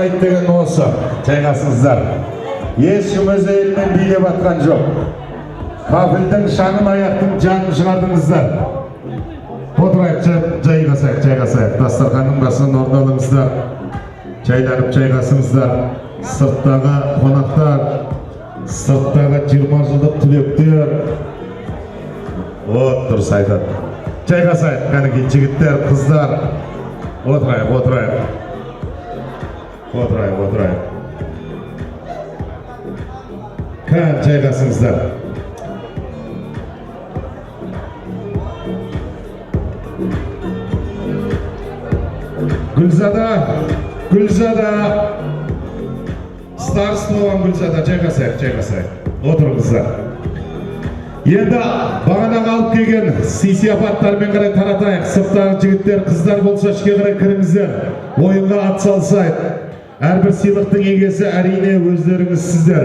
жайламайды деген осы. Жайғасыңыздар. Ешкім өз елінен билеп атқан жоқ. Кафелдің шаңын аяқтың жанын шығардыңыздар. Отырайық, жайғасайық. Дастарханның басынан орын алыңыздар. Жайланып жайғасыңыздар. Сырттағы қонақтар, сырттағы 20 жылдық түлектер. Дұрыс айтады. Жайғасайық, кәнекей жігіттер, қыздар. Отырайық. Кән жайғасыңыздар. Гүлзада. Староста болған Гүлзада, жайғасайық. Отырыңыздар. Енді бағана қалып келген сый-сияпаттармен қарай таратайық. Сырттағы жігіттер, қыздар болса ішке қарай кіріңіздер. Ойынға атсалысайық. Әрбір сыйлықтың егесі әрине өздеріңіз сіздер.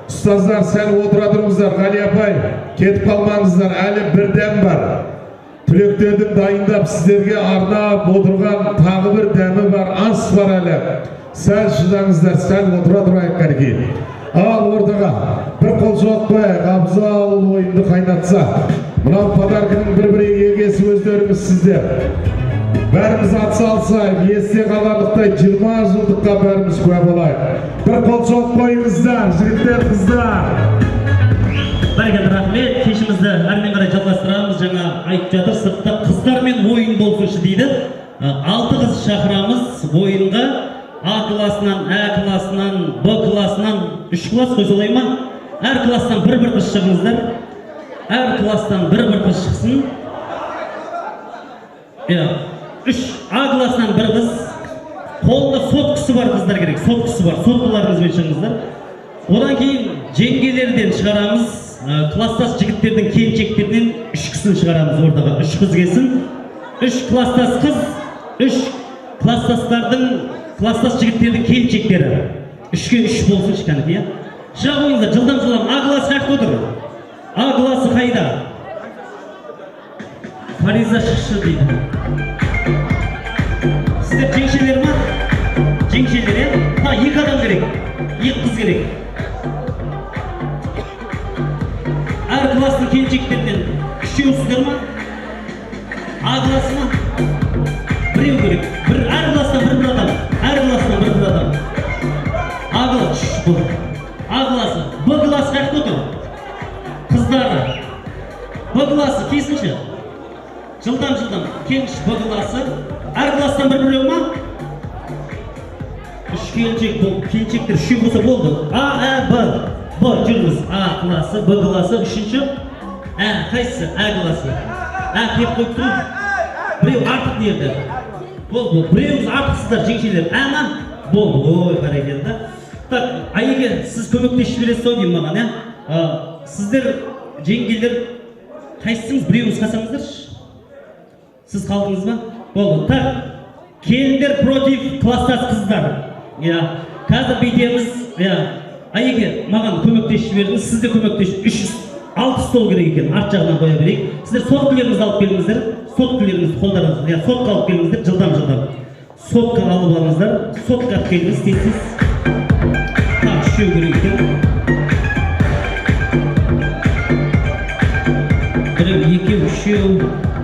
Ұстаздар, сәл отыра тұрыңыздар. Ғали апай, кетіп қалмаңыздар, әлі бір дәм бар. Түлектердің дайындап сіздерге арнап отырған тағы бір дәмі бар, ас бар әлі. Сәл шыдаңыздар, сәл отыра тұрайық кәнекей. Ал ортаға бір қол жоқ қояйық, абзал ойынды қайнатса. Мынау подаркының бір-бір егесі өздеріңіз сіздер. Бәріміз атсалысайық, есте қаларлықтай 20 жылдыққа бәріміз куә болайық. Bir қол жоқ қойыңыздар, жігіттер, қыздар. Бәрекелді, рахмет. Кешімізді әрмен қарай жалғастырамыз. Жаңа айтып жатыр, сыртта қыздармен ойын болсыншы дейді. 6 қыз шақырамыз ойынға. А классынан, Ә классынан, Б классынан 3 класс қой солай ма? Әр класстан бір-бір қыз шығыңыздар. Әр класстан бір-бір қыз шықсын. 3 А классынан бір қыз. Қолында соткысы бар қыздар керек. Соткысы бар. Соткыларыңызбен шығыңыздар. Одан кейін жеңгелерден шығарамыз. Класстас жігіттердің келіншектерінен 3 кісін шығарамыз ортаға. 3 қыз келсін. 3 класстас қыз, 3 класстастардың класстас жігіттердің келіншектері. 3-ке 3 болсын шыққанып, иә? Шыға қойыңыздар, жылдам. А классы қайда отыр? А классы қайда? Фариза шықшы дейді. Сіздер жеңшелер ма? Жеңшелер, иә? 2 адам керек. 2 қыз керек. Әр класстың келіншектерінен 3-еусіздер ма? А классы ма? 1 керек. Әр класстан бір адам. Әр класстан бір адам. А класс бұл. А классы. Б классы қайда отыр? Қыздары. Б классы келсінші. Жылдам. Келші Б классы. Әр класстан бір ма? 3 келіншек бұл. Келіншектер 3 болса болды. А, Ә, Б. Б жүріңіз. А классы, Б классы, 3-ші. Ә, қайсысы? Ә классы. Ә кеп қойып тұру. Біреу артық нерді. Болды. Біреуіңіз артықсыздар жеңшелер. Ә ма? Болды. Ой, қарекелді. Так, Айеге, сіз көмектесіп бересіз ау деймін маған, ә? Сіздер жеңгелер қайсыңыз? Біреуіңіз қасаңыздаршы? Сіз қалдыңыз ба? Болды. Так, келіндер против класстас қыздар. Қазір бейтеміз, Айеге, маған көмектесіп бердіңіз, сізде көмектесіп 306 стол керек екен, арт жағынан қоя берейік. Сіздер соткілеріңізді алып келіңіздер, соткілеріңізді қолдарыңызды, сотқа алып келіңіздер, жылдам. Сотқа алып алыңыздар, сотқа алып келіңіз, тезсіз. Так, 3 керек екен. 1, 2, 3,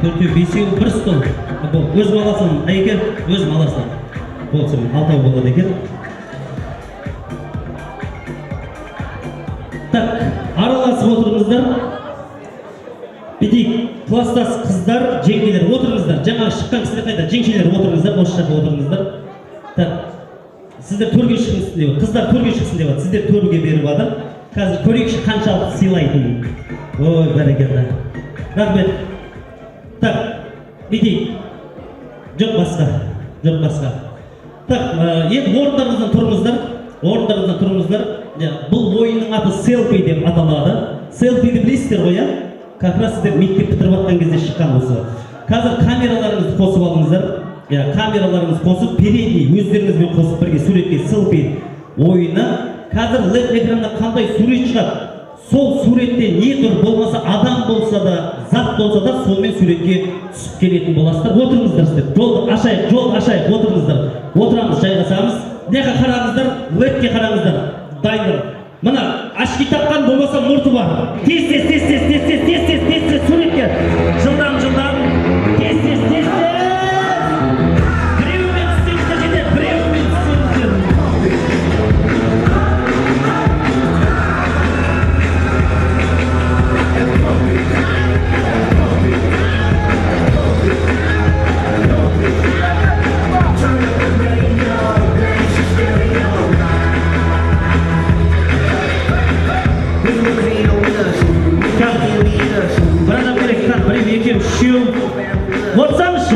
4, 5, 1 стол. Өзім аласың, Айеге, өзім аласың. Болсын, 6 болады екен. Так, араласып отырыңыздар. Бедейік, класстас қыздар, жеңгелер отырыңыздар. Жаңағы шыққан кісілер қайда? Жеңшелер отырыңыздар, осы жаққа отырыңыздар. Так, сіздер төрге шықсын деп, қыздар төрге шықсын деп, сіздер төрге беріп адыр. Қазір көрейікші қаншалық сыйлайтын. Ой, бәрекелді. Рахмет. Так, бедейік. Жоқ басқа. Так, енді орындарыңыздан тұрыңыздар. Бұл ойынның аты селфи деп аталады. Селфиді білесіздер ғой, иә? Как раз сіздер мектеп бітіріп атқан кезде шыққан осы. Қазір камераларыңызды қосып алыңыздар. Камераларыңызды қосып, передний өздеріңізбен қосып бірге суретке селфи ойыны. Қазір LED экранда қандай сурет шығады? Сол суретте не тұр болмаса, адам болса да, зат болса да, сонымен суретке түсіп келетін боласыздар. Отырыңыздар сіздер. Жолды ашайық, отырыңыздар. Отырамыз, жайғасамыз. Неге қараңыздар, летке қараңыздар. Дайындал. Мына ашки таққан болмаса мұрты бар. Тез суретке. Жылдам. Тез. Біреумен істеңіздер және біреумен істеңіздер.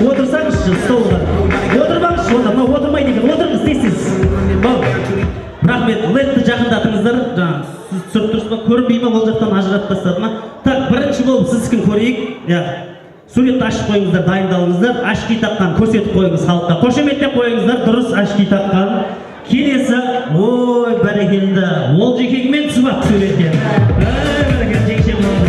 Отырсаңызшы столға. Отырмаңызшы онда, мынау отырмай деген. Отырыңыз тез. Рахмет, летті жақындатыңыздар. Сіз түсіріп тұрсыз ба? Көрінбей ма? Ол жақтан ажыратып тастады ма? Так, бірінші болып сіздікін көрейік. Суретті ашып қойыңыздар, дайындалыңыздар. Ашки таққан көрсетіп қойыңыз халыққа. Қошеметтеп қойыңыздар, дұрыс ашки таққан. Келесі, ой, бәрекелді. Ол жекеңмен түсіп ақ суретке. Бәрекелді, жекшем болды.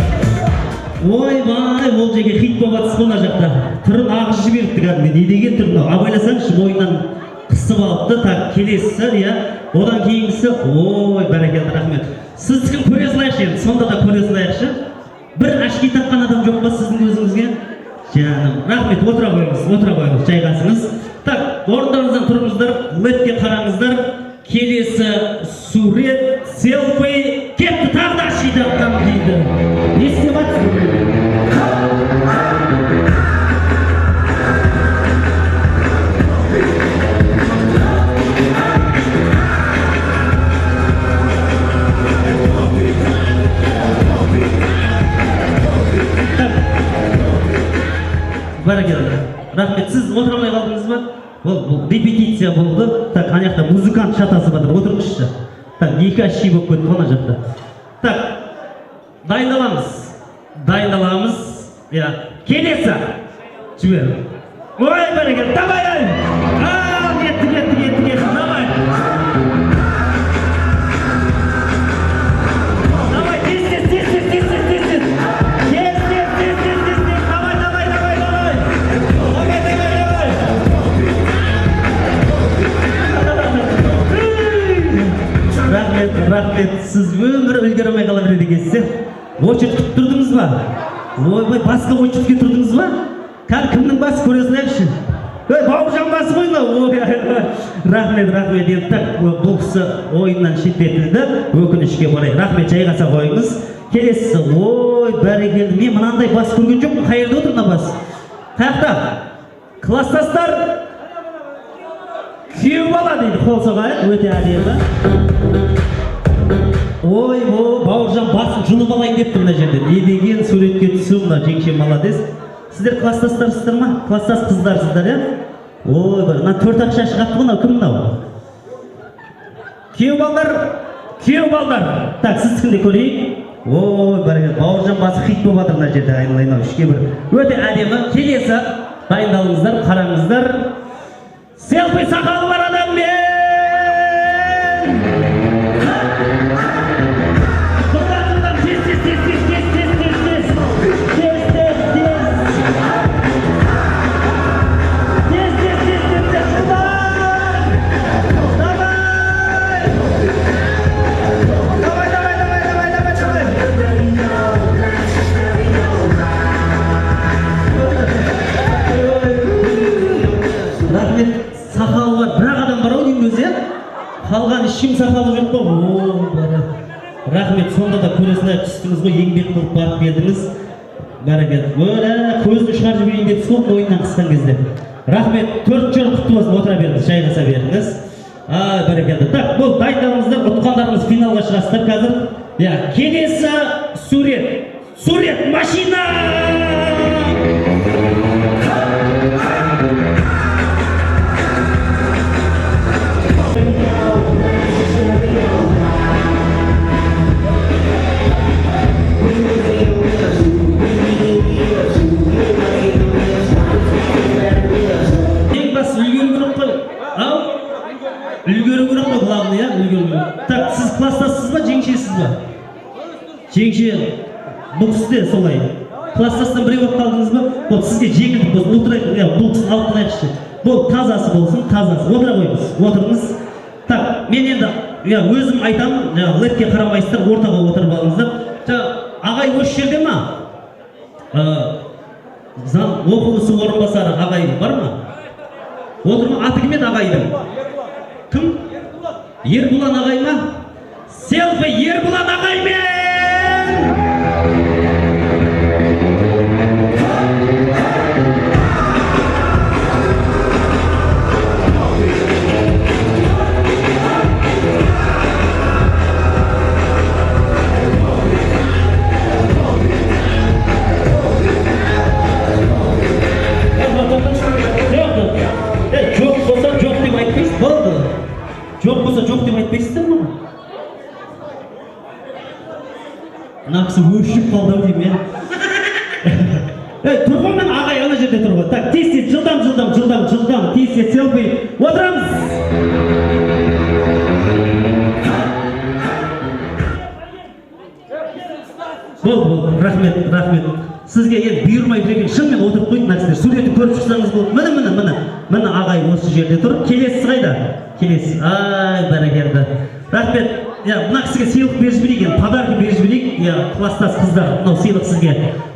Ой-бай, ол жеке хит болып атыс қона жақта. Түрін ағыз жіберіпті кәдімгі. Не деген түрін? Абайласаңшы, бойынан қысып алыпты. Так, келесі, одан кейінгісі, ой, бәрекелді, рахмет. Сіздікін көре салайықшы енді, сонда да көре салайықшы. Бір ашки таққан адам жоқ па сіздің өзіңізге? Жаным, рахмет, отыра қойыңыз, жайғасыңыз. Так, орындарыңыздан тұрыңыздар, летке қараңыздар. Келесі сурет, селфи, кетті тағы да ашки таққан дейді. Не істеп атсың? Бәрекелді. Рахмет, сіз отырмай қалдыңыз ба? Бұл репетиция болды. Так, ана жақта музыкант шатасы батыр, отырыңызшы. Так, екі ашки болып кетті ана жақта. Так, дайындаламыз. Келесі. Жібер. Ой, бәрекелді, давай! Кетті, давай! Давай, тез! Рахмет, сіз өмір үлгермей қала береді екенсіз. Очередь күтіп тұрдыңыз ба? Ойбай, басқа очередьке тұрдыңыз ба? Кімнің басы көре салайықшы? Бауыржан басы ғой мынау. Рахмет, енді так, бұл кісі ойыннан шеттетілді, өкінішке орай. Рахмет, жайғаса қойыңыз. Келесі, ой, бәрекелді. Мен мынандай бас көрген жоқпын. Қай жерде отыр мына бас? Қаяқта? Класстастар күйеу бала дейді, қол соғайық, өте әдемі. Ой, Бауыржан басын жұлып алайын депті мына жерде. Не деген суретке түсу мына жеңше молодец. Сіздер класстастарсыздар ма? Класстас қыздарсыздар, иә? Ой, мына төрт ақ шашы қапты мынау, кім мынау? Күйеу балдар. Так, сіздікінде көрейік. Ой, бәрекелді, Бауыржан басы хит болып жатыр мына жерде, айналайын-ау, ішке бір. Өте әдемі. Келесі, дайындалыңыздар, қараңыздар. Селфи сақалы бар адаммен! Сақалы бар, бір адам бар ау деймін өзі, қалған ешкім сақалы жоқ па? Рахмет, сонда да көре салайық, түстіңіз ғой, еңбек қылып барып келдіңіз. Бәрекелді. Көзін шығарып жіберейін деп сол ойыннан қысқан кезде. Рахмет, 4 жол құтты болсын, отыра беріңіз, жайғаса беріңіз. Бәрекелді. Так, бұл дайындалыңыздар, ұтқандарыңыз финалға шығасыздар қазір. Келесі сурет машина! Үлгеру керек қой, главный, үлгеру керек. Так, сіз класстассыз ба, жеңшесіз ба? Жеңше, бұл кісіде солай. Класстастан біреу болып қалдыңыз ба? Бұл сізге жеңілдік болсын, отырайық, бұл кісіні алып қалайықшы. Бұл тазасы болсын, тазасы. Отыра қойыңыз, отырыңыз. мен енді өзім айтамын, летке қарамайсыздар, ортаға отырып алыңыздар. Ағай осы жерде ма? Заң оқулысы орынбасары ағай бар ма? Отыр ма? Аты кім еді ағайдың? Кім? Ербұлан ағай ма? Селфи Ербұлан ағаймен! Жоқ болса жоқ деп айтпайсыздар ма? Мына кісі өшіп қалды деймін мен. Тұрған мен ағай ана жерде тұр ғой. Так, тез жылдам, тез селфи. Отырамыз. Болды, рахмет. Сізге енді бұйырмай жүрген шынымен отырып қойып, мына кісілер суретті көріп шықсаңыз болды. Міне ағай осы жерде тұр. Келесіз қайда? Келесіз. Ай, бәрекелді. Рахмет. Мына кісіге сыйлық беріп жіберейік, подарка беріп жіберейік. Класстас қыздар, мынау сыйлық сізге.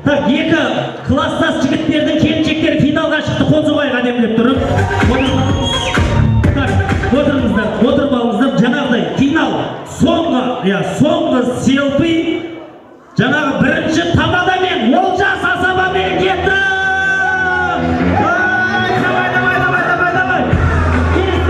Так, екі класстас жігіттердің келіншектері финалға шықты, қол соғайық әдемілеп тұрып. Так, отырып алыңыздар. Жаңағыдай финал, соңғы селфи. Жаңағы бірінші тамадамен Олжас Асабамен кетті! Давай! Тез!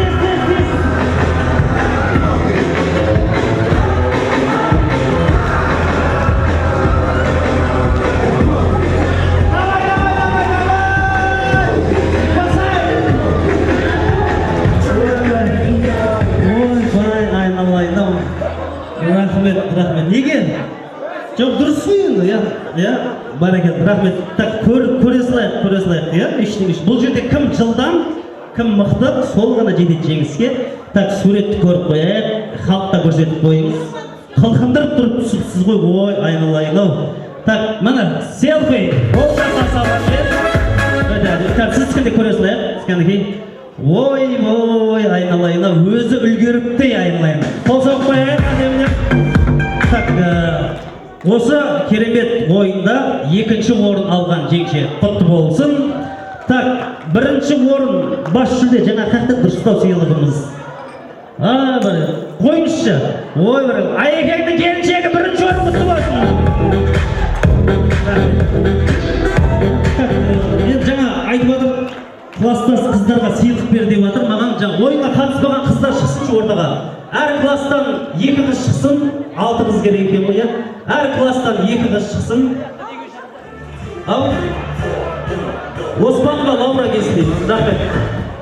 Рахмет. Неге? Жоқ, дұрыс қой енді, бәрекелді, рахмет. Так, көре салайық, ештеңе. Бұл жерде кім жылдам, кім мықты, сол ғана жетеді жеңіске. Так, суретті көріп қояйық, халыққа көрсетіп қойыңыз. Қылқындырып тұрып түсіпсіз ғой, ой, айналайын-ау. Так, міне, селфи. Олжас Асабамен. Так, сіз кімде көре салайық, сканекей. Ой, айналайын-ау, өзі үлгеріпті, айналайын. Қол соғып қояйық, әдемілеп. Так, осы керемет ойында екінші орын алған жеңше құтты болсын. Так, бірінші орын бас жүлде, жаңа қақты дұрыстау сыйлығымыз. Қойыңызшы. Ой, Айекеңнің келіншегі бірінші орын құтты болсын. Жаңа айтып отыр, класстас қыздарға сыйлық бер деп отыр. Маған жаңа ойынға қатыспаған қыздар шықсыншы ортаға. Әр класстан 2 қыз шықсын, 6 қыз керек екен ғой, Әр класстан 2 қыз шықсын. Оспанова Лаура келсін. Рахмет.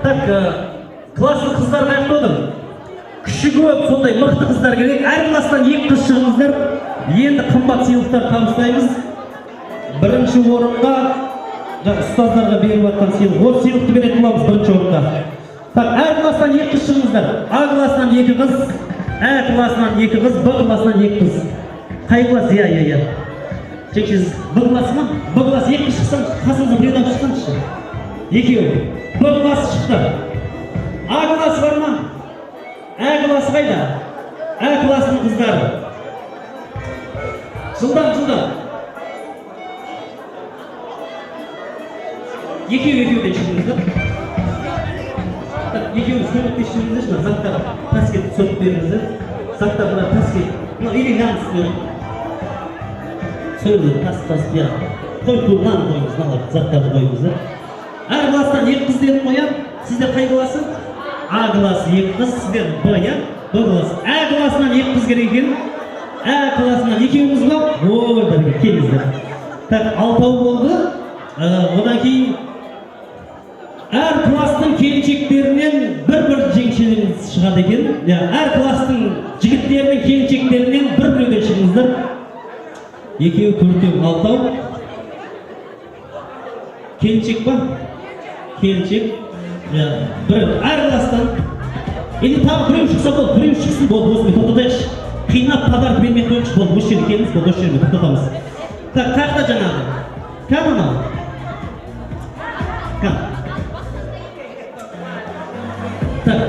Так, класстың қыздар қайықты отыр? Күші көп, сондай мықты қыздар керек. Әр класстан 2 қыз шығыңыздар. Енді қымбат сыйлықтар табыстаймыз. Бірінші орынға ұстаздарға беріп жатқан сыйлық. Осы сыйлықты беретін боламыз бірінші орынға. Так, әр класстан 2 қыз шығыңыздар. А классынан 2 қыз, Ә классынан 2 қыз, Б классынан 2 қыз. Қай класс? Жеңшесіз, Б классы ма? Б класс 2 шықсан, қасыңызда біреуден шықсаншы. Екеуі. Б классы шықты. А классы бар ма? Ә классы қайда? Ә классының қыздары. Жылдам. Екеуден шығыңыздар. Екеуіңіз көмектесіп жүріңіздерші, заттарға таскет сөтіп беріңіздер. Заттарға таскет. Или нағыз сөйлі тас, қойыңыз, заттарды қойыңыздар. Әр класстан 2 қыз дедім қоям. Сіздер қай классы? А классы 2 қыз, сіздер Б, Б классы. Ә классынан 2 қыз керек екен. Ә классынан екеуіңіз ба? Ой, бәрекелді, келіңіздер. Так, 6 болды. Одан кейін әр класстың келіншектерінен бір жеңшелеріңіз шығады екен. Әр класстың жігіттерінің келіншектерінен біреуден шығыңыздар. 2, 4, 6. Келіншек ба? Келіншек. Әр класстан. Енді тағы біреу шықса болды, біреу шықсын болды, осымен тоқтатайықшы. Қинап подарка бермей қойыңызшы болды, осы жерге келіңіз болды, осы жерге тоқтатамыз. Так, қақта жаңағы. Кәм анау? Кәм? Так,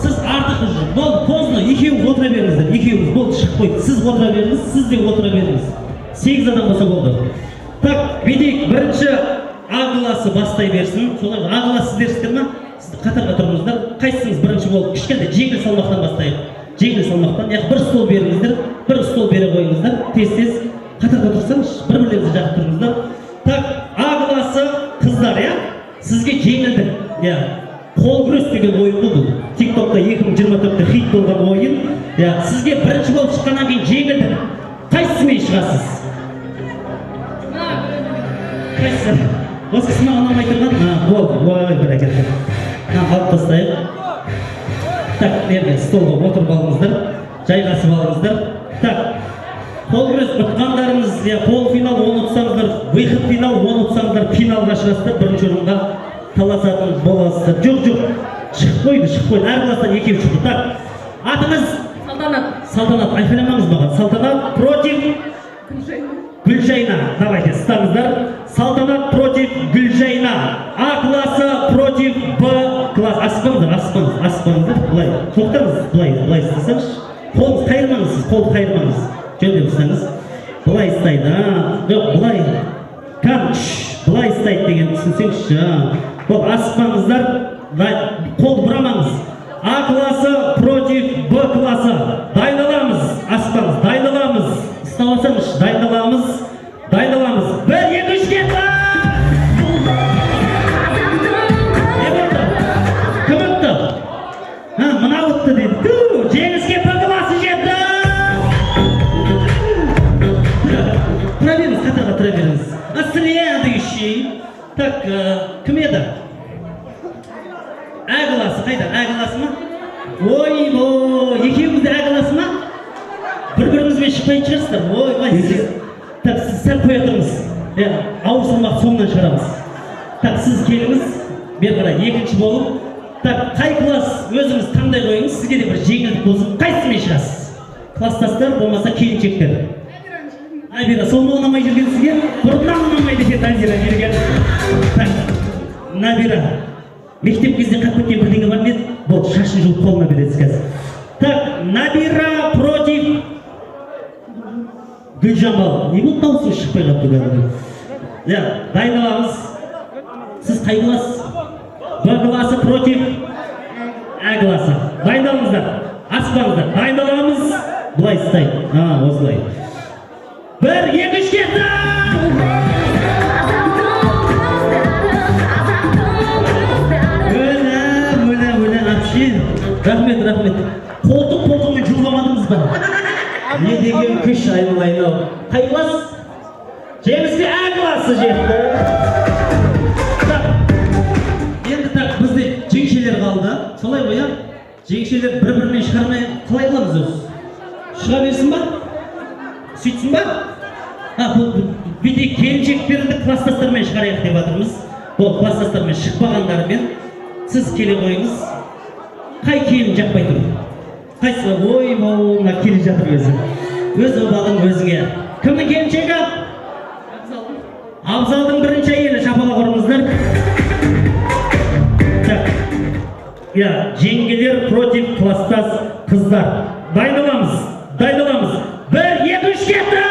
сіз артық қойды. Сіз отыра беріңіз, сіз де отыра беріңіз. 8 адам болса болды. Так, бидейік, бірінші А класы бастай берсін. Солай А класы сіздерсіздер ма? Сіз қатарға тұрыңыздар. Қайсыңыз бірінші болып, кішкентай жеңіл салмақтан бастайық. Жеңіл салмақтан, яғни бір стол беріңіздер, бір стол бере қойыңыздар. Тез-тез қатарға тұрсаңыз, бір-бірлеріңізді жақып тұрыңыздар. Так, А класы қыздар, иә? Сізге жеңілді. Иә. Қол күрес деген ойын бұл. TikTok'та 2024-те хит болған ойын. Иә, сізге бірінші болып шыққаннан кейін жеңілді. Қайсысымен шығасыз? Қайсысы? Осы кісі маған ұнамай тұрған? Болды, ой, бәрекелді. Алып тастайық. Так, берді, столға отырып алыңыздар, жайғасып алыңыздар. Так, қол күрес ұтқандарыңыз, полуфинал 10 ұтсаңыздар, выход финал 10 ұтсаңыздар, финалға шығасыздар, бірінші орынға таласатын боласыздар. Жоқ, шығып қойды, әр класстан екеу шықты. Так, атыңыз? Салтанат, айқайламаңыз маған. Салтанат против Гүлжайна. Давайте, стаңыздар. Салтанат против Гүлжайна. А классы против Б класс. Аспаңыздар. Бұлай. Тоқтаңыз, бұлай істесеңіз. Қолыңыз қайырмаңыз, қолды қайырмаңыз. Жөндеп істеңіз. Бұлай істайды. Жоқ, бұлай. Бұлай істайды деген түсінсеңізші. Бұл аспаңыздар. Қолды бұрамаңыз. А классы против Б классы. Дайналамыз. Аспаңыз. Дайналамыз. Ұсталасаңыз. Дайналамыз. 1, 2, 3 кетті! Не болды? Кім ұтты? Мына ұтты дейді. Жеңіске Б классы жетті! Тұра беріңіз, қатарға тұра беріңіз. Следующий. Так, кім еді? А классы қайда? А классы ма? Ой, екеуіңізде А классы ма? Бір-біріңізбен шықпайтын шығарсыздар. Ой, так, сіз сәл қоя тұрыңыз. Ауыр салмақ соңынан шығарамыз. Так, сіз келіңіз. Бер қарай, екінші болып. Так, қай класс өзіңіз таңдай қойыңыз, сізге де бір жеңілдік болсын. Қайсымен шығасыз? Класстастар болмаса келіншектер. Айбира, сол ма ұнамай жүрген сізге? Бұрыннан ұнамайды екен Набира берген. Так, Набира, мектеп кезде қатып кеткен бірдеңе бар ма еді? Болды, шашын жұлып қолына бересіз қазір. Так, Набира против Гүлжамал. Не бұл дауысы шықпай қапты кәдімгі? Дайналамыз. Сіз қай класс? Б классы против А классы. Дайналыңыздар. Аспаңыздар. Дайналамыз. Бұлай істайды. Осылай. 1, 2, 3 кетті! Рахмет. Қолтық-қолтығымен жұлғамадыңыз ба? Не деген күш айналайын-ау. Қай класс? Жеңіске А классы жетті. Енді так, бізде жеңшелер қалды. Солай ғой, жеңшелер бір-бірімен шығармай қалай қыламыз өзі? Шыға берсін ба? Сөйтсін ба? Бүйде келіншектерді класстастармен шығарайық деп жатырмыз. Бұл класстастармен шықпағандарымен сіз келе қойыңыз. Қай келін жақпай тұр? Қайсы? Ой, мына келе жатыр өзі. Өз обалың өзіңе. Кімнің келіншегі? Абзалдың бірінші әйелі, шапалақ ұрыңыздар. Жеңгелер против класстас қыздар. Дайналамыз. 1, 2, 3 кетті!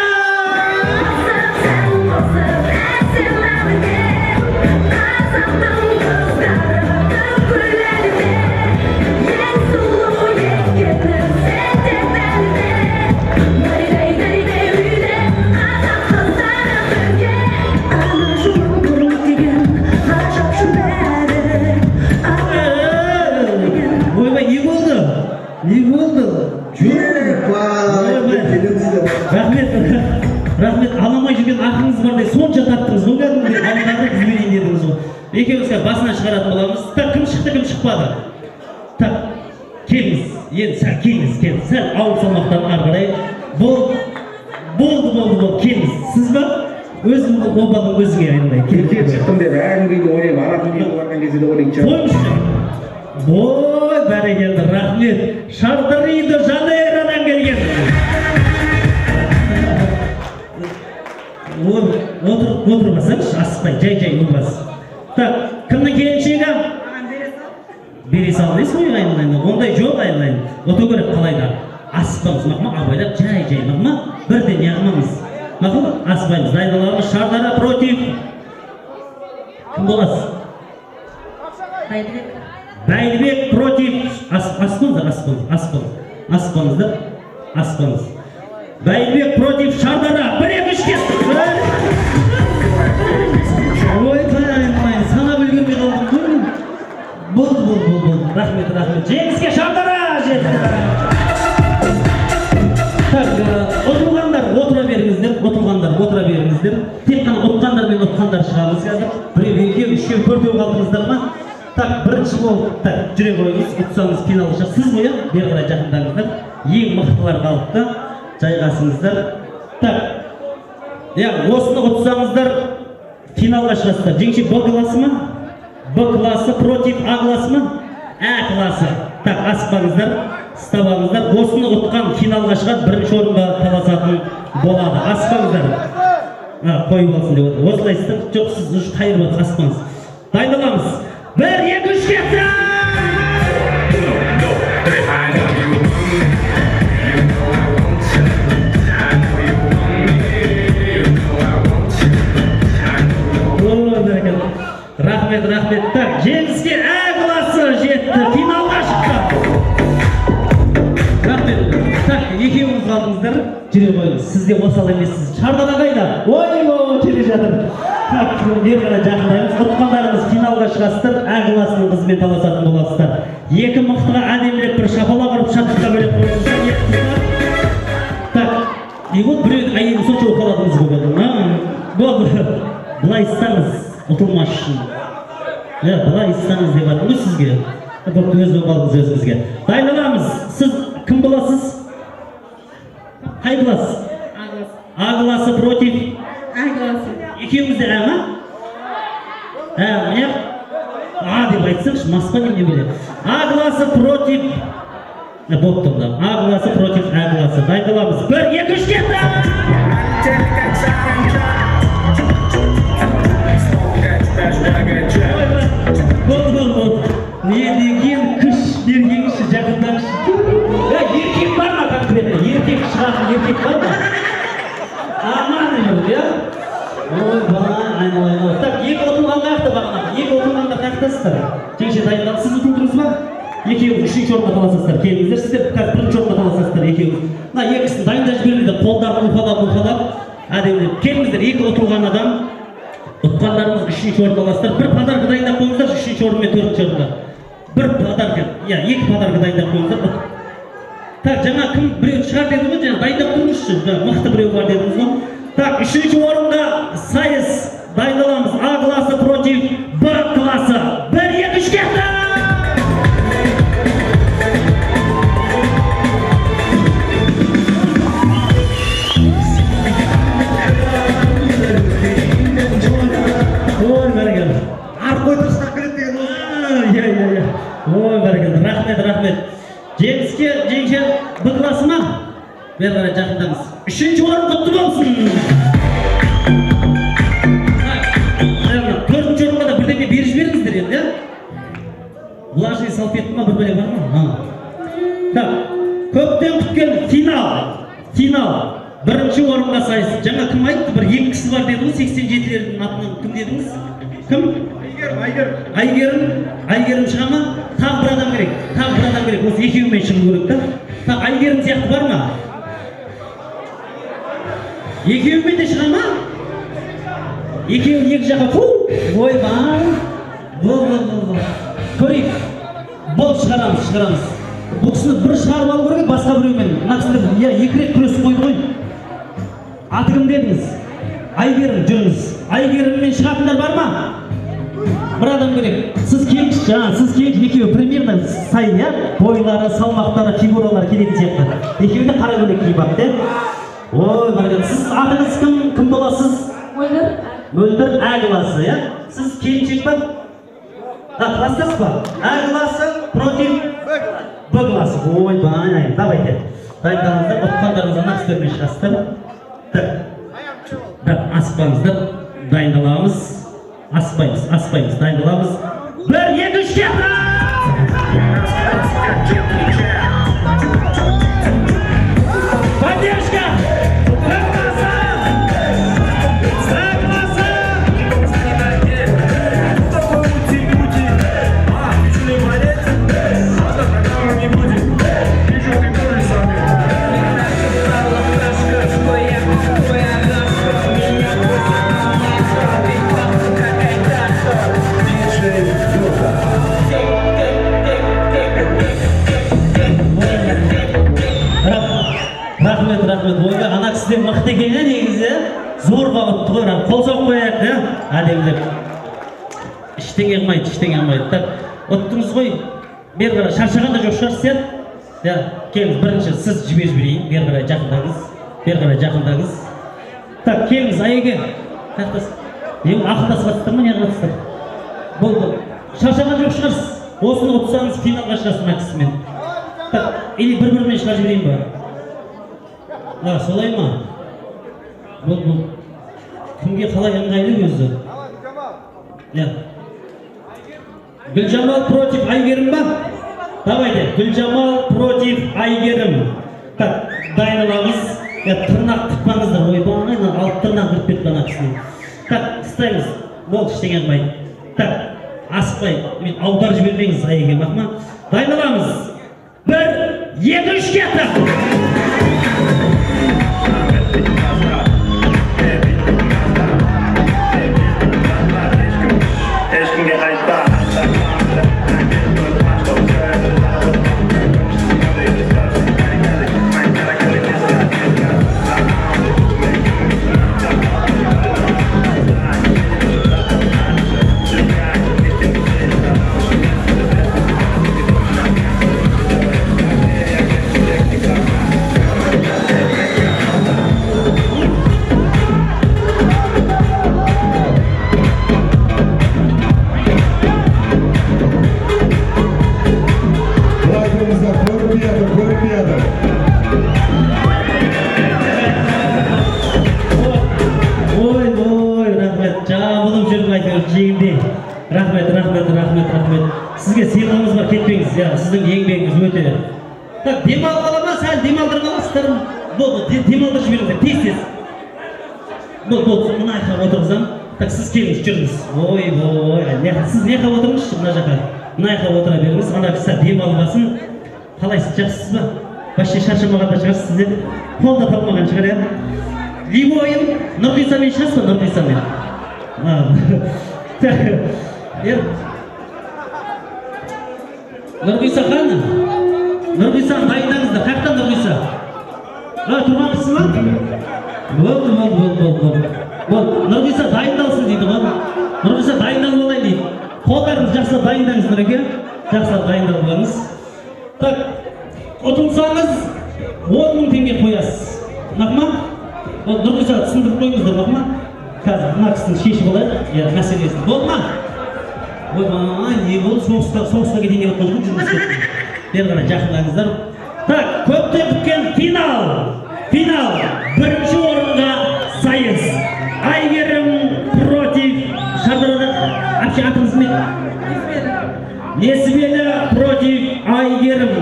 Рахмет, аламай жүрген ақыңыз бардай сонша таптыңыз, бұл кәдімгі алғарды бізберейін дедіңіз ғой. Екеуіңізге басынан шығаратын боламыз. Так, кім шықты, кім шықпады? Так, келіңіз, енді сәл келіңіз, сәл ауыр салмақтан ары қарай. Болды, келіңіз. Сіз ба? Өзің обаның өзіңе айналай. Еркек шықтым деп, әңгімейді ойнайым, аратын үйді барған кезде де ойнайын шығар. Ой, бәрекелді, рахмет. Шардыриді Жанейрадан келген. Отырмасаңыз, асықпай, жай ұлбас. Так, кімнің келіншегі? Бере сал дейсің ғой айналайын. Ондай жоқ айналайын. Оту керек қалайда. Аспамыз, мақма, абайлап, жай, мақма, бірден яғмамыз. Мақыл, аспаймыз, дайындаламыз, Шардара против. Кім боласыз? Бәйдібек против. Аспамыз. Бәйдібек против Шардара. 1-2-3 Ой, сана білгенмен олдым. Болды. Рахмет. Жеңіске Шардара жетті. Так, отырғандар, отыра беріңіздер. Тек қана отқандар шығамыз қазір. Біреу, екеу, үшеу, төртеу қалдыңыздар ма? Так, бірінші болып, так, жүре қойыңыз, ұтсаңыз финалға. Сіз ғой, бері қарай жақындаңыздар. Ең мықтылар қалыпты. Жайғасыңыздар. Так, осыны ұтсаңыздар, финалға шығасыздар. Жеңші Б класы ма? Б класы против А класы ма? А класы. Так, аспаңыздар, ставаңыздар. Осыны ұтқан финалға шығады, бірінші орынға таласатын болады. Аспаңыздар. Қойып алсын деп отыр. Осылайсыздар, жоқ сіз үш қайырып отыр, аспаңыз. Дайындаламыз. 1-2-3 кетті! Рахмет. Так, жеңіске А класы жетті, финалға шықты. Рахмет. Так, екеуіңіз қалдыңыздар, жүре қойыңыз. Сіз де осал емессіз. Шардара қайда? Ой, келе жатыр. Так, бері қарай жақындаймыз. Ұтқандарымыз финалға шығасыздар, А класының қызымен таласатын боласыздар. Екі мықтыға әдемірек бір шапалақ ұрып шаттыққа бөлек қойыңыздар. Так, вот біреудің әйелін сонша оқаладыңыз болды. Бұлай істаңыз, ұтылмас үшін. Бұлай істаңыз деп атыңыз сізге. Өз болғалыңыз өзіңізге. Дайындаламыз. Сіз кім боласыз? Қай класс? А класы против? А класы. Екеуіңізде А ма? Міне? А деп айтсаңшы, маспа неме береді. А класы против? Болып тұрды. А класы против А класы. Дайындаламыз. 1-2-3 кетті! Болды. Не деген күш бергенші жақындаңшы. Еркек бар ма конкретно? Еркек шығатын еркек бар ма? Аман емір, я? Ой, айналайын. Так, екі отылғанға ақты бағына. Екі отылғанға қақтасыздар. Жеңше дайындап, сіз ұтылдыңыз ба? Екеуіңіз үшінші орынға таласасыздар. Келіңіздер, сіздер қазір бірінші орынға таласасыздар екеуіңіз. Екісін дайындап жіберіңіздер, қолдарын ұлқалап. Әдемілеп. Келіңіздер, екі отылған адам. Ұтқандарымыз үшінші орын аласыздар. Бір подарка дайындап қойыңыздар, үшінші орын мен төртінші орынға. Бір подарка, екі подарка дайындап қойыңыздар. Так, жаңа кім біреу шығар деді ғой, жаңа дайындап тұрмызшы. Мықты біреу бар дедіңіз ғой. Так, үшінші орынға сайыс дайындаламыз. А класы против Б класы. 1-2-3 кетті! Ой, бәрекелді, рахмет. Жеңше Б класы ма? Бері қарай жақындаңыз. Үшінші орын құтты болсын. Төртінші орынға да бірдеңе беріп жіберіңіздер енді. Влажный салфетка ма, бір бөлек бар ма? Так, көптен күткен финал. Бірінші орынға сайыс. Жаңа кім айтты? Бір екі кісі бар деді ғой, 87-лердің атынан кім дедіңіз? Кім? Айгерім шыға ма? Тағы бір адам керек. Осы екеуімен шығу керек та. Так, Айгерім сияқты бар ма? Екеуімен де шыға ма? Екеуін екі жаққа ой бар. Көрейік. Бол шығарамыз. Бұл кісіні бір шығарып алу керек, басқа біреумен. Мына екі рет күресіп қойды ғой. Аты кім дедіңіз? Айгерім, жүріңіз. Айгеріммен шығатындар бар ма? Бір адам керек. Сіз келіңізші, екеуі примерно сай, бойлары, салмақтары, фигуралары келетін сияқты. Екеуі де қара көйлек киіп алыпты. Ой, бәрекелді. Сіз атыңыз кім боласыз? Мөлдір А класы, я? Сіз келіншек па? Кластас па? А класы против Б класы. Ой, бай, давайте. Дайындалыңыздар, ұтқандарыңыздан ақстермен шығасыздар. Так, аспаңыздар, дайындаламыз. Аспаймыз, дайындаламыз. 1-2-3 кетті! поддержка! Рахмет, ойға ана кісіден мықты екен негізі зорға ұтты ғой, қол соғып қояйық, әдемілеп. Іштеңе қылмайды. Так, ұттыңыз ғой, бері қарай шаршаған да жоқ шығарсыз, келіңіз, бірінші сіз жіберейін, бері қарай жақындаңыз. Так, келіңіз, айеге. Ақылдасып жатсыздар ма, не қылып жатсыздар? Болды, шаршаған жоқ шығарсыз, осыны ұтсаңыз финалға шығасыз мына кісімен. Так, или бір-бірімен шыға жіберейін ба? Солай ма? Бұл кімге қалай ыңғайлы өзі? Гүлжамал против Айгерім ба? Давайте, Гүлжамал против Айгерім. Так, дайыныламыз. Тырнақ тұтпаңыздар, ойбағайна, алып тырнақ кіріп кетті ана кісінің. Так, қыстаймыз. Болды, ештеңе қылмайды. Так, асықпай, аударып жібермеңіз Айгерім, мақма. Дайыныламыз. 1, 2, 3 кетті! Рахмет. Сізге сыйлығымыз бар, кетпеңіз, сіздің еңбегіңіз өте. Так, демалып қалама, сәл демалдырып аласыздар. Болды, демалдырып жіберіңіздер, тез. Болды, мына жаққа отырғызам. Так, сіз келіңіз, жүріңіз. Сіз не жаққа отырыңызшы, мына жаққа. Мына жаққа отыра беріңіз, ана кісі демалып алсын. Қалайсыз, жақсысыз ба? Вообще шаршамағанда шығарсыз сіздер. Қолда тапмаған шығар, Лимойын, Нұрғисамен шығасыз ба, Нұрғисамен? Нұрғиса қаны? Нұрғиса дайындаңыздар, қаяқтан Нұрғиса? Тұрмақсыз ба? Болды. Нұрғиса дайындалсын дейді ғой. Нұрғиса дайындалып алайын дейді. Қолдарыңыз жақсылап дайындаңыз Нұреке. Жақсылап дайындалып алыңыз. Так, ұтылсаңыз 10.000 теңге қоясыз. Мақма? Нұрғиса түсіндіріп қойыңыздар, мақма? Қазір мына кісінің шешіп алайық, мәселесін. Болды ма? Не болды? Соғысқа кетейін деп отқан жұмыс кетті. Бері қарай жақындаңыздар. Так, көптен күткен финал. Бірінші орынға сайыс. Айгерім против Шардарада. Әпше атыңыз мен? Несібелі против Айгерім.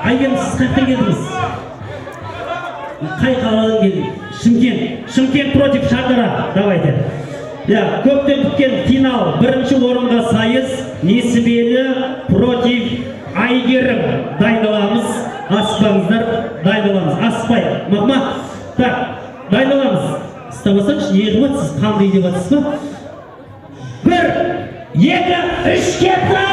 Айгерім, сіз қаяқтан келдіңіз? Қай қаладан келдіңіз? Шымкент против Шардара. Давайте. Көптен күткен финал. Бірінші орынға сайыс. Несібелі против Айгерім. Дайындаламыз. Аспаңыздар. Дайындаламыз. Аспай. Мақма. Так, дайындаламыз. Ұстамасаңыз, еғіп атсыз, қандай деп атсыз ба? 1, 2, 3 кетті!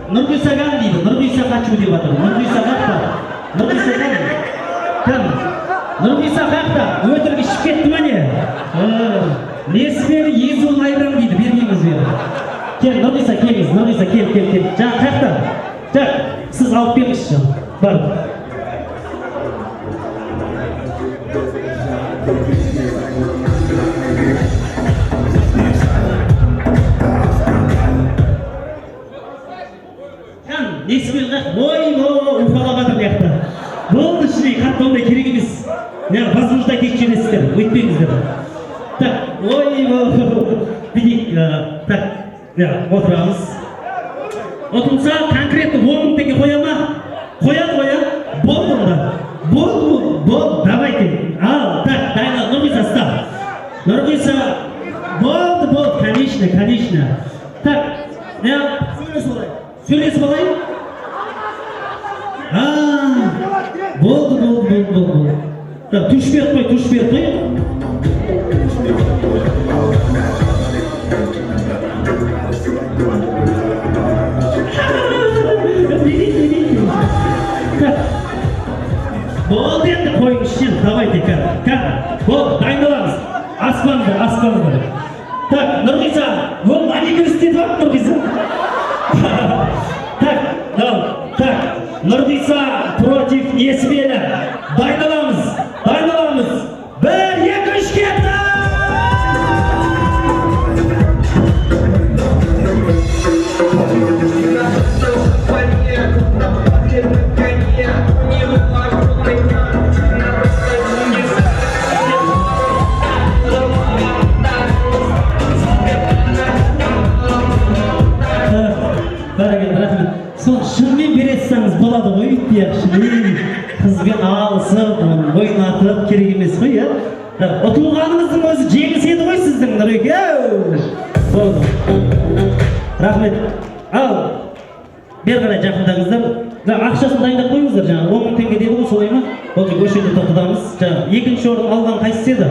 Нұрғисаған дейді, Нұрғиса қачу деп атыр. Нұрғиса қақта. Нұрғиса қақта. Өтірік ішіп кетті ма не? Несібелі езуін айрам дейді, бергеніңіз бері. Кел, Нұрғиса, келіңіз, Нұрғиса, кел. Жаңа қақта. Жаңа, сіз алып беріңізші. Бар. шыңғақ уфалаватыр мияқта. Болды шыны, қатты ондай керек емес. Неғып возбуждать етіп жібересіздер, өйтпеңіздер. Так, бидейік, так, отырамыз. Отырса, конкретно 10 мың теңге қоя ма? Қоя. Болды онда. Болды, давайте. Ал, так, дайна, Нұрғиса, стап. Нұрғиса, болды, конечно. Так, сөйлесіп алайын? Болды. Так, туш беріп қой. Болды енді қойыңызшы, давайте, болды, дайындаламыз. Аспанды. Так, Нұрғиса, ол маникюр істетіп ап, Нұрғиса. Так, Нұрғиса против Есбелі. Дайындаламыз. 1, 2, 3, кетті! Шынымен бересіңіз болады ғой, қызбен алысып, ойнатып керек емес қой, ұтылғаныңыздың өзі жеңіс еді ғой сіздің, Нұреке. Болды. Рахмет. Ал, бер қарай жақындаңыздар. Ақшасын дайындап қойыңыздар, 10 мың теңге деді ғой, солай ма? Болды, көшеде тоқтатамыз. Екінші орын алған қайсысы еді?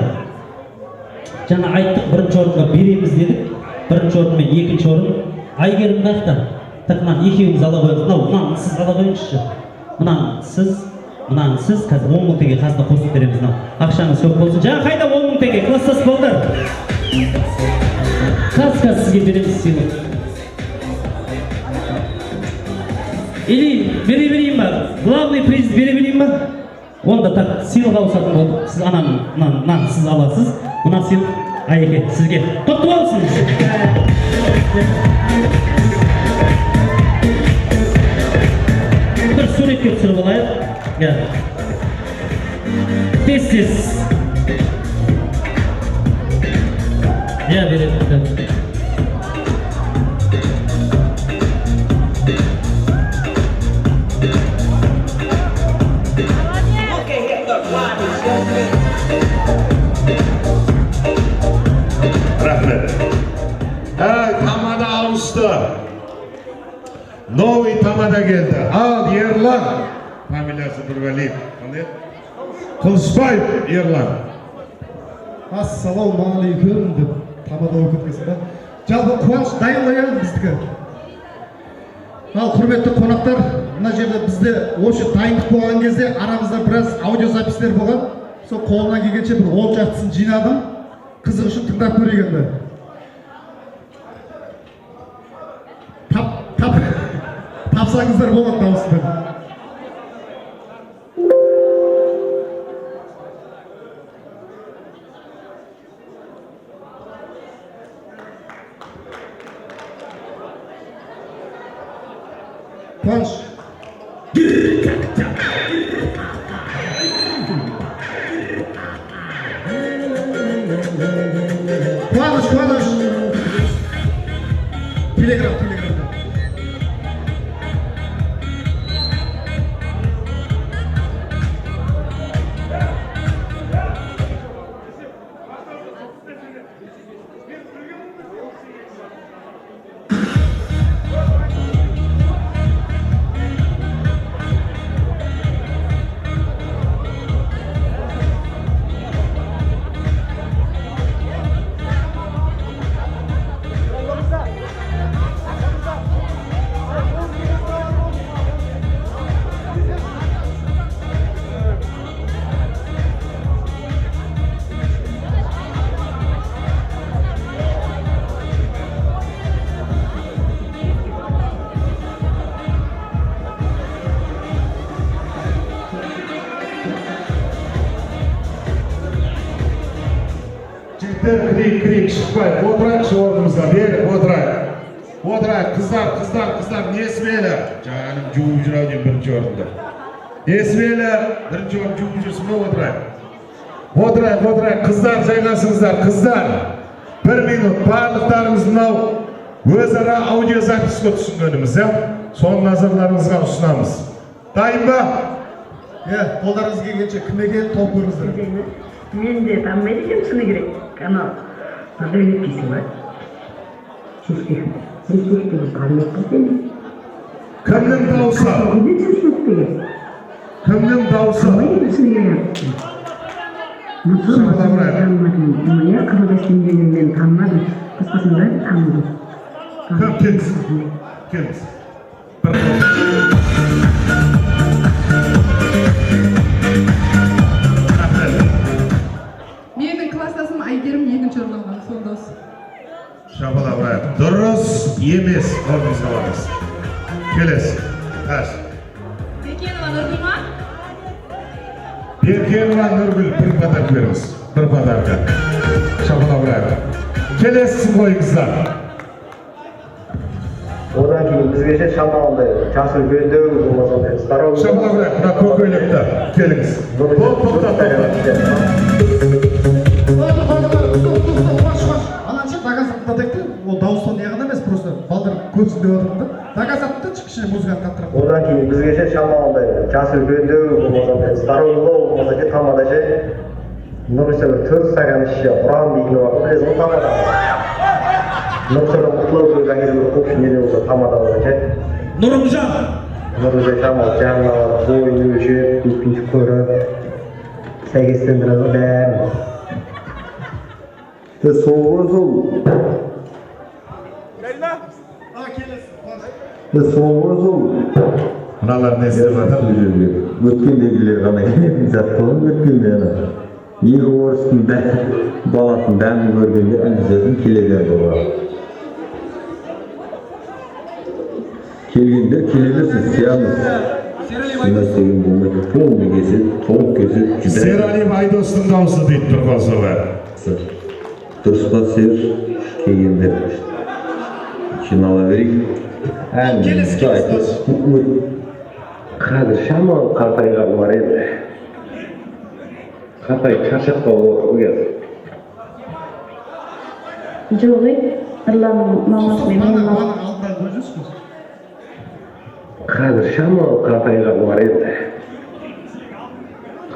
Жаңа айттық, бірінші орынға береміз дедік. Бірінші орын мен екінші орын. Айгерім қайықта? Так, екеуіміз ала қойыңыз. Мынаны сіз ала қойыңызшы. Мынаны сіз, қазір 10 мың теңге қасына қосып береміз. Ақшаңыз көп болсын. Жаңа қайда 10 мың теңге? Класстас болдар. Қаз сізге береміз сыйлық. Или бере берейін ба? Главный приз бере берейін ба? Онда так, сыйлық алысатын болды. Сіз ананы сіз аласыз. Мына сыйлық Айеке сізге. Құтты болсын. Бір суретке түсіріп алайық. Тез. Береді. Рахмет. Тамада ауысты. Новый тамада келді. Ал Ерлан. Фамилиясы Бірвалиев. Қылышбаев Ерлан. Ассалаумағалейкум деп тамада оқып кетсін ба. Жалпы қуаныш дайын ғой біздікі. Ал құрметті қонақтар, мына жерде бізде осы дайындық болған кезде арамызда біраз аудиозапистер болған. Сол қолынан келгенше бір 10 жақтысын жинадым. Қызық үшін тыңдап көрейік енді. Тапсаңыздар болады дауыспен. Қуаныш. Қуаныш. Телеграф. Крик шықпай, отырайықшы орнымызға, беріп отырайық. Oturayık kızlar nesmeler? Canım cuvcurayım birinci orunda. Nesmeler birinci orunda cuvcursun mu oturayık? Oturayık kızlar jaygasыңыздар kızlar. 1 minut bardıklarımız mınау өзара аудио запиське түсінгеніміз, соны назарларыңызға ұсынамыз. Дайын ба? Қолдарыңыз келгенше кім екен топ көріңіздер. Мен де танымайды екенмін шыны керек. Канал Даулет дейсің ба? Шешке. Ресурстығы танымайды сен. Кімнің дауысы? Кімнің дауысы? Танымайды шыны керек. Я қырғызстан елінен танымадым. Қысқасын бәрі таныдым. Кім келіңіз? Bir Менің класстасым Айгерім 2-ші орын алған, сол дос. Шабала бұрайық. Дұрыс емес орныңызға барыңыз. Келесі. Қаш. Бекенова Нұргүл ма? Бекенова Нұргүл бір подарка беріңіз. Bir подарка. Шабала бұрайық. Келесісін қойыңыздар. Одан кейін бізгеше шамаландай жасы үлкендеу болмасандай здоровый. Шабала бұрайық. Мына көкөйлекті. Келіңіз. Тоқтат. Ананша дагазатты текті, ол дауыстан яғына емес, просто балдар көзінде отырды. Дагазатты кішкене музыканы қаттырып. Одан кейін бізгеше шамаландай жасы үлкендеу болмасандай здоровый болмаса тамадашы нұрыша бір 4 стакан ішсе ұран дейтін бар, білесің тамада. Нұрышадан құтылау көз әңгелі бір қоқшы неде болса тамада бар. Нұрымжан. Нұрыша шамал жаңа бойын өлшеп, екінші көріп, сәйкестендіреді бәрін. Соғызыл. Соғызыл. Мыналар не істеп жатыр? Өткендегілер ғана келетін зат болын өткендегі. Екі орыстың баласын дәмін көргенде әңгізетін келелер болады. Келгендер келелерсіз сиямыз. Сынас деген болмайды. Тоңды кесет, тоң кесет. Сералим Айдостың дауысы дейді бір қосылы. Дұрыс па сер келгендер жинала берейік. Әңгімізді айтып. Қазір шамал қартайған бар еді. Қартайып шаршаққа отыр қазір. Жоқ, Нұрланның мамасы мен мамам. Қазір шамал қартайған бар еді.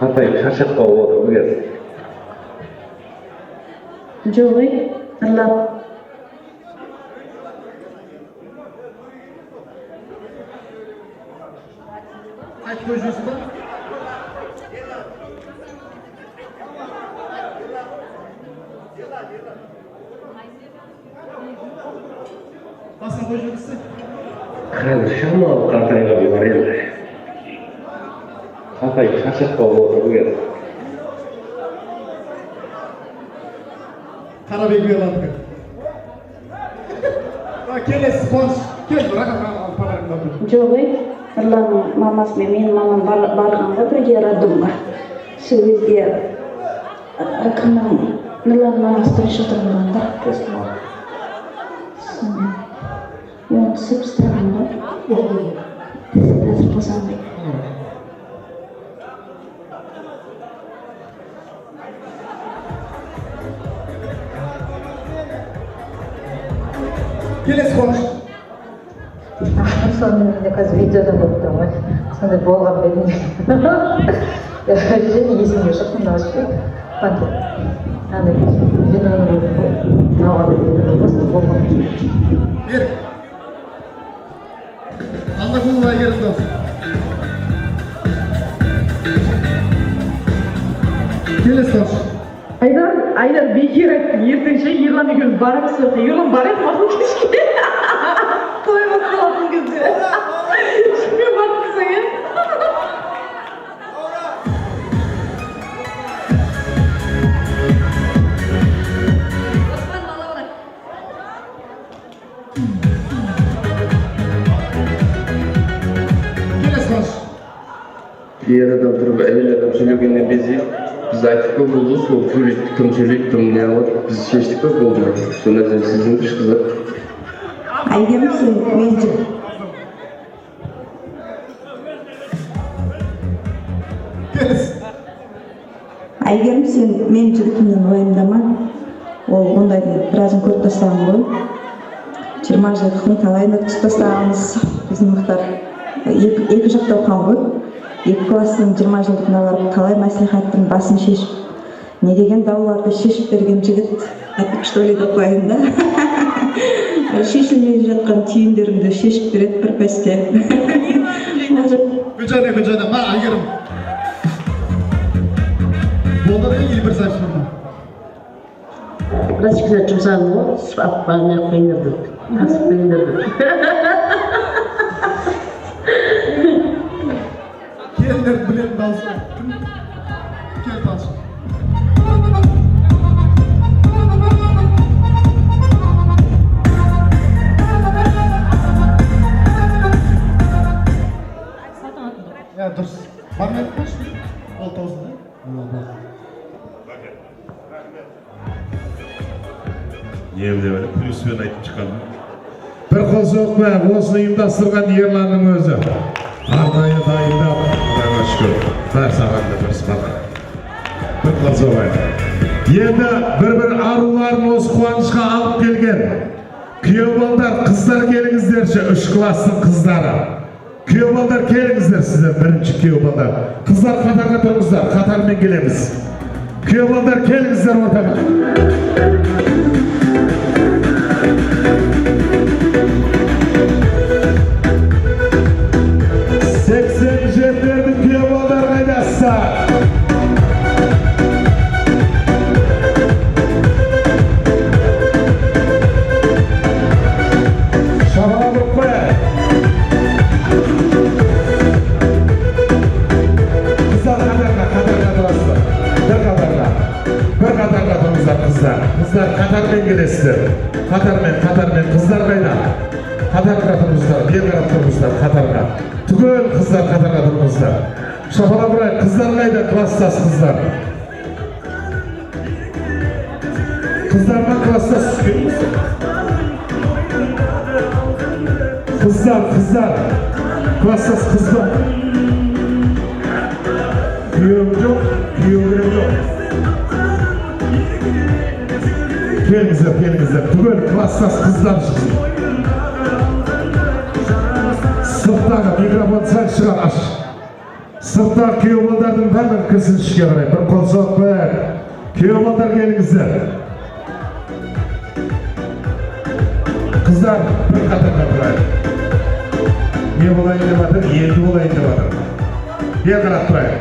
Қартайып шаршаққа отыр қазір. Жоқ, Нұрлан. Айтып қой жүрсің ба? Басын қой жүрсің? Қазір шамал қартайған бар еді. Қартайып шаршаққа отыр қазір. Қарабекге аладық. Келесі қуаныш. Кел, бірақ подаркаңды алып. Жоқ, Нұрланның мамасы мен менің мамам барғанда бірге роддомға. Сол кезде кімнің Нұрланның мамасы бірінші отырғанда қосылды. Мен түсіп істедім ғой. Қазір босанбай. Келесі қуаныш. Сонда қазір видеода болып тұрмын ғой. Сондай болған бедім. Және есімге шықтым дауыс қой. Қанты. Андай виноның науға бедім. Болған. Бер. Андақұлы Айгерім дауысы. Келесі қуаныш. Айдар бекер айтты, ертеңше Ерлан екеуміз барамыз соққа. Ерлан барайық мақұл кешке. Той басталатын кезде. Шықпен барып тұрсаң, Келесі қуаныш. Ер адам тұрып әйел адам сөйлегеннен безе біз айттық па болды сол кім сөйлейді кім не алады біз шештік па болды сол нәрсені сіздің үш қыздар Әйгерімсің мен Әйгерімсің мен жігітімнен уайымдама. Ол ондайды біразын көріп тастаған ғой. 20 жылдықтың талайын өткізіп тастағанбыз. Біздің мұхтар екі жақта оқыған ғой. 2 класстың 20 жылдығына барып талай мәслихаттың басын шешіп, не деген дауларды шешіп берген жігіт. Әтіп что ли деп қояйын да. Шешілмей жатқан түйіндерімді шешіп береді бір пәсте. Гүлжана, ма Әйгерім. Болды да или бір сәт sorma. Biraz kişiler çımsağın o, sıfat bağına peynirdik, tasıp peynirdik. Келіндер білетін дауысы. Кел талшын. Ya dұрыс. Барма айтып қойшы. Ол таусында. Емде плюспен айтып шыққаным. Бір қол соқпай, осыны ұйымдастырған Ерланның өзі. Арнайы дайындап, Құдайға шүкір, бәр сағанда бір сыпарға. Бір қол соқпай. Енді бір аруларын осы қуанышқа алып келген. Күйеу балдар, қыздар келіңіздерші, 3 класстың қыздары. Күйеу балдар келіңіздер сіздер, бірінші күйеу балдар. Қыздар қатарға тұрыңыздар, қатармен келеміз. Kүйеу балдар келіңіздер ортаға. 87'lerin kүйеу балдар қайдасыздар? Kızlar Katarmen gelesizler. Katarmen kızlar kayda. Katarga turmuşlar, bir qarab turmuşlar Katarga. Tugul kızlar Katarga turmuşlar. Şafala buraya kızlar kayda, klassas kızlar. Kızlardan klassas Kızlar. Klassas kızlar. Kuyum yok. Gelingizler. Tugul klassas kızlar çıksın. Sırtағы mikrofon sәл шығар аш. Sırtағы күйеу балдардың бәрін кірсін ішке қарай. Bir қол соқпай. Күйеу балдар келіңіздер. Қыздар бір қатарға тұрайық. Не болайын деп жатыр, енді болайын деп жатыр. Бер қарап тұрайық.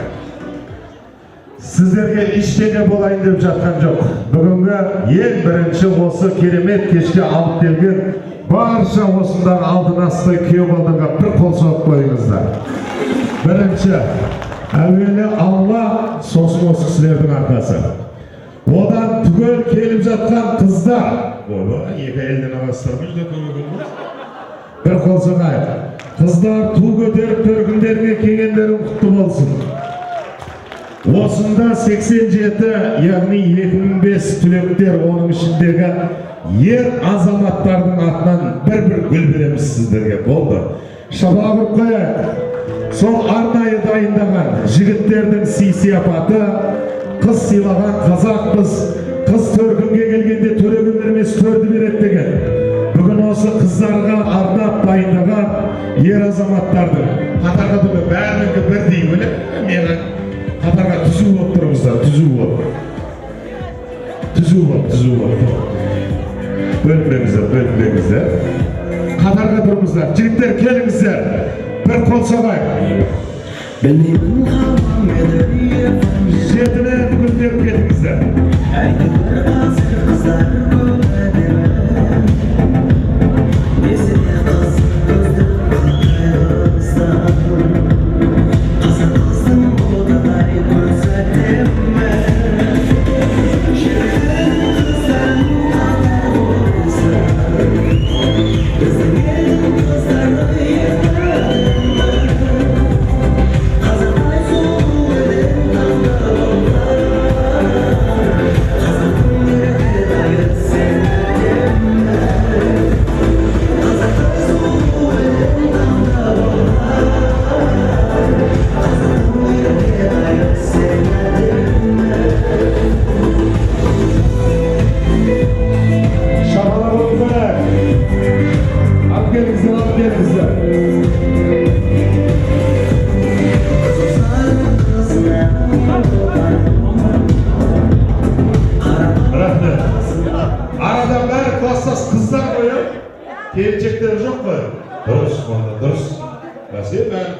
Сіздерге ештеңе болайын деп жатқан жоқ. Бүгінгі ең бірінші осы керемет кешке алып келген барша осындағы алтын асты күйеу балдарға бір қол соғып қойыңыздар. Бірінші, әуелі Алла, сосын осы кісілердің арқасы. Одан түгел келіп жатқан қыздар. Екі елден ағастырмыз да көмегін. Bir қол соғайық. Қыздар ту көтеріп төркіндерге келгендерің құтты болсын. Осында 87, яғни 2005 түлектер, оның ішіндегі ер азаматтардың атынан бір гүл береміз сіздерге. Болды. Шапалақ ұрып қояйық. Сол арнайы дайындаған жігіттердің сый-сияпаты, қыз сыйлаған қазақпыз, қыз төркінге келгенде төрегін бермес төрді береді деген. Бүгін осы қыздарға арнап дайындаған ер азаматтардың қатарға тұрды бәрінікі бірдей бөлек. Мені қатарға түзу болып тұрыңыздар, түзу болып. Бөлінбеңіздер. Қатарға тұрыңыздар. Жігіттер келіңіздер. Bir қол соғайық. Жетіне гүлдеріп кетіңіздер.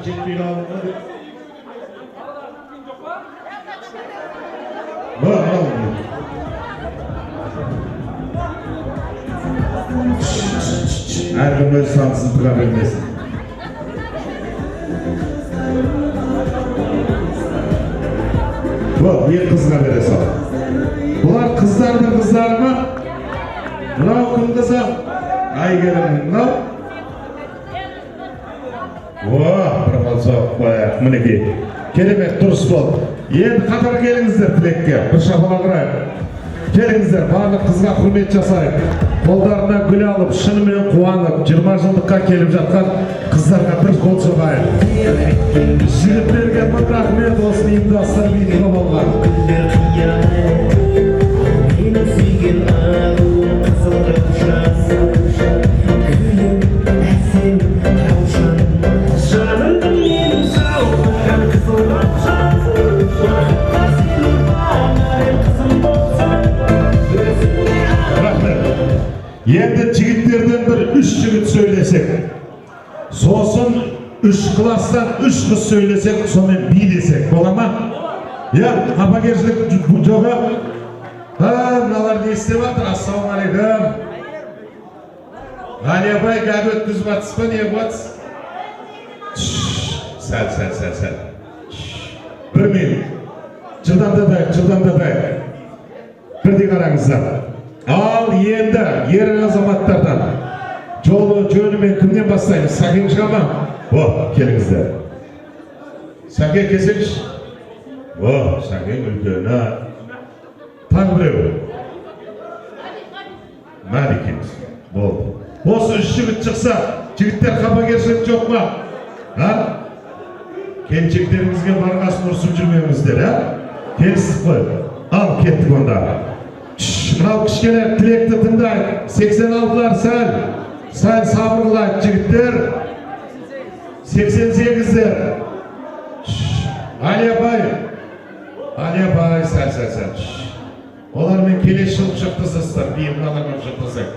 жетпей қалдым деп. Әркім өз сансыздыға білмесін. Екі қызға бере сал. Бұлар қыздардың қыздары ма? Мынау кім қызы? Әйгерімнің мынау? Бір қалсақ қояқ, мінекей. Керемет дұрыс бол. Енді қатар келіңіздер тілекке, бір шапалақ ұрайық. Келіңіздер, барлық қызға құрмет жасайық. Қолдарына гүл алып, шынымен қуанып, 20 жылдыққа келіп жатқан қыздарға бір қол соғайық. Жігіттерге мың рахмет, осы ұйымдастырып биігіге болған. Енді жігіттерден бір 3 жігіт сөйлесек, сосын 3 класстан 3 қыз сөйлесек, сонымен билесек, бола ма? Қапагершілік жоға? Мыналар не істеп жатыр? Ассалаумағалейкум. Ғалиябай гәп өткізіп жатсыз ба, не батыс? Сәл. Бір минут. Жылдамдатайық. Бірдей қараңыздар. Ал енді ер азаматтардан жолы жөнімен кімнен бастаймыз? Сәкен шыға ма? Келіңіздер. Сәкен келсеңші. Сәкен үлкені. Тағы біреу. Мәликеміз. Болды. Осы 3 жігіт шықса, жігіттер қапагершілік жоқ ма? Келіншектеріңізге барғасын ұрсып жүрмеңіздер, келісіп қой. Ал кеттік онда. Мынау кішкене тілекті тыңдайық. 86-лар сәл сабырлайық жігіттер. 88-дер. Алиябай, сәл. Олармен келесі жыл құшақтасасыздар, бейім қалармен құшақтасайық.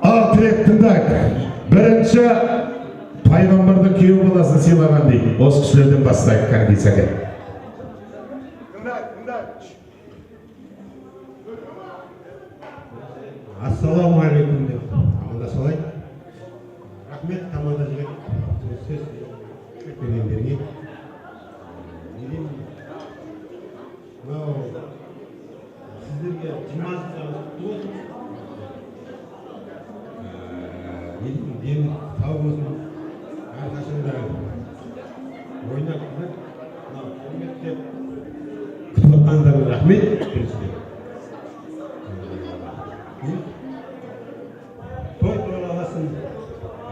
Ал тілек тыңдайық. Бірінші пайғамбарды күйеу баласын сыйлаған дейді. Осы кісілерден бастайық, Кәнбей Сәкен. Ассалаумағалейкум деп амандасайық. Рахмет тамада жігіт сөз бергендерге. Сіздерге 20 жылда құтты болсын. Дені сау болсын. Әрқашанда ойнап құрметтеп күтіп отқандарыңа рахмет. Той тойлағасын,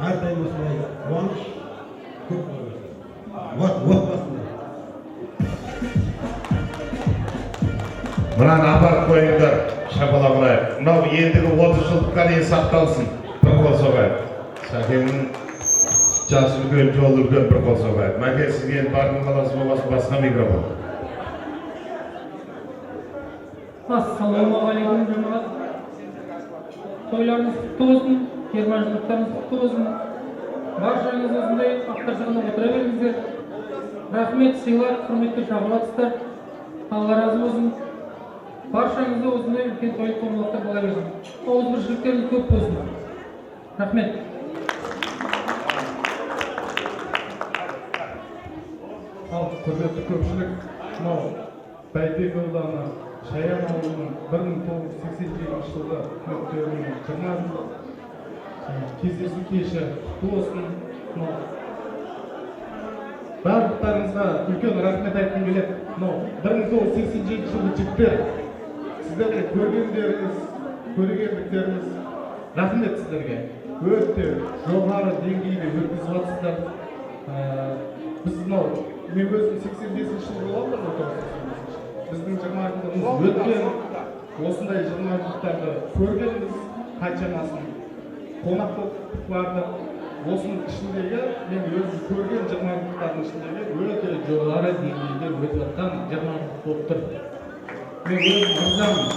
әрдайым осылай қуаныш көп болсын. Отбасында. Мынаны апарып қойыңдар, шапалақ ұрайық. Мынау ендігі 30 жылдыққа дейін сақталсын. Бір қол соғайық. Сәкеннің жасы үлкен, жолы үлкен, бір қол соғайық. Мәке, сізге бардың қаласы болғасын, басқа микрофон. Ассалаумағалейкум жамағат. Тойларыңыз құтты болсын, 20 жылдықтарыңыз құтты болсын. Баршаңыз осындай ақтар жағына отыра беріңіздер. Рахмет, сыйлар, құрметті шапалақтар. Алла разы болсын. Баршаңызда осындай үлкен той томалақтар бола берсін. Ауызбіршіліктеріңіз көп болсын. Рахмет. Ал құрметті көпшілік, мынау Бәйдек ауданы Шаян ауылының 1987 жылғы түлектерінің 20 жылдық кездесу кеші құтты болсын. Барлықтарыңызға үлкен рахмет айтқым келеді. 1987 жылғы жігіттер, сіздерге көргендіктеріңіз рахмет сіздерге. Өте жоғары деңгейде өткізіп жатсыздар. Біз мен өзім 85 жылғы боламын, біздің 20 жылдығымыз өткен, осындай 20 жылдықтарды көргенбіз, қаншамасын қонақ болып барды. Осының ішіндегі, мен өзім көрген 20 жылдықтардың ішіндегі өте жоғары деңгейде өтіп жатқан 20 жылдық болып тұр. Мен өзім ырзамын.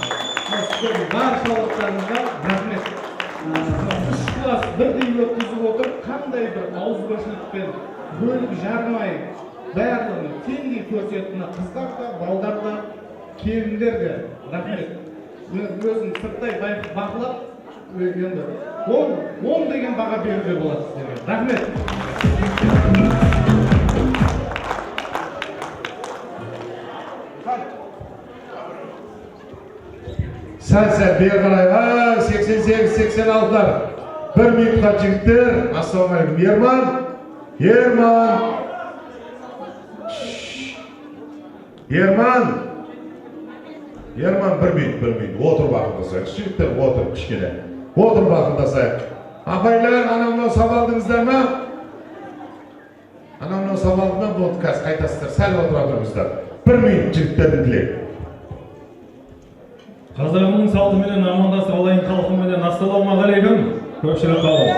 Сіздердің баршалықтарыңызға рахмет. 3 класс бірдей өткізіп отыр, қандай бір ауызбіршілікпен бөліп жармай барлығын теңдей көрсетіп, мына қыздар да, балдар да, келіндер де. Рахмет. Мен өзім сырттай бақылап, енді 10 деген баға беруге болады сіздерге. Рахмет. Сәл бері қарай. 88-86-дар. 1 минутқа жігіттер. Ассалаумағалейкум. Ерман 1 минут. Отыр бақындасайық. Жігіттер отыр кішкене. Отыр бақындасайық. Апайлар, анамнан сабалдыңыздар ма? Анамнан сабалдыңыздар, болды қазір қайтасыздар. Сәл отыра тұрыңыздар. 1 минут жігіттердің тілегі. Қазағымның салтыменен амандасып алайын халқыменен ассалаумағалейкум. Көпшілік қауым.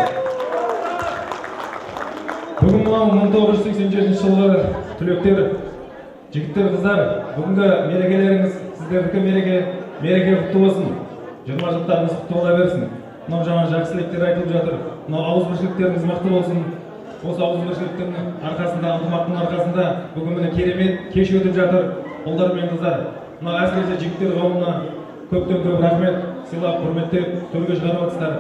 Бүгін мынау 1987 жылғы түлектер, жігіттер, қыздар, бүгінгі мерекелеріңіз сіздердікі мереке құтты болсын. 20 жылдарыңыз құтты бола берсін. Мынау жаңа жақсы тілектер айтылып жатыр. Мынау ауызбіршіліктеріңіз мықты болсын. Осы ауызбіршіліктердің арқасында, ынтымақтың арқасында бүгін міне керемет кеш өтіп жатыр. Ұлдар мен қыздар, мынау әсіресе жігіттер қауымына көптен көп рахмет, сыйлап, құрметтеп, төрге шығарып жатсыздар.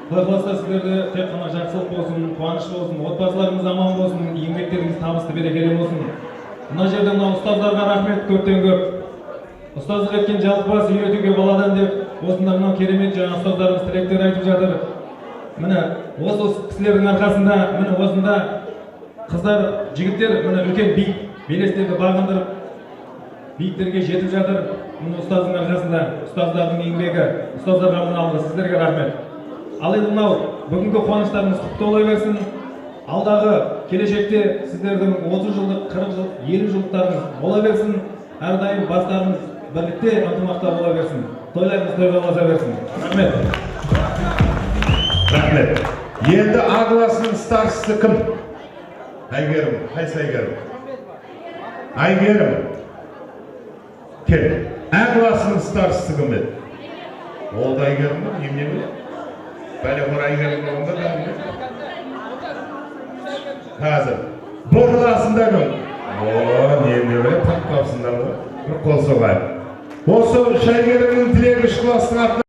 Құдай қаласа сіздерде тек қана жақсылық болсын, қуаныш болсын, отбасыларыңыз аман болсын, еңбектеріңіз табысты берекелі болсын. Мына жерде мына ұстаздарға рахмет көптен көп. Ұстаздық еткен жалықпас үйретуге баладан деп, осында мынау керемет жаңа ұстаздарымыз тілектер айтып жатыр. Міне осы кісілердің арқасында, міне осында қыздар, жігіттер міне үлкен биік белестерді бағындырып, биіктерге жетіп жатыр. Міне ұстаздың арқасында, ұстаздардың еңбегі, ұстаздарға мына алғы сіздерге рахмет. Ал енді мынау бүгінгі қуаныштарыңыз құтты бола берсін. Алдағы келешекте сіздердің 30 жылдық, 40 жылдық, 50 жылдықтарыңыз бола берсін. Әрдайым бастарыңыз бірлікте, ынтымақта бола берсін. Тойларыңыз тойға ұласа берсін. Рахмет. Рахмет. Енді А класының старшысы кім? Айгерім. Қайсы Айгерім? Айгерім. Кел. А класының старшысы кім еді? Ол да Айгерім бе? Немене ме? Бәле қор Айгерім болғанда бәле. Қазір. Б класында кім? Немене ме? Тап қапсындар ғой. Бір қол соғайық. Осы Айгерімнің тілегі 3 кластың атына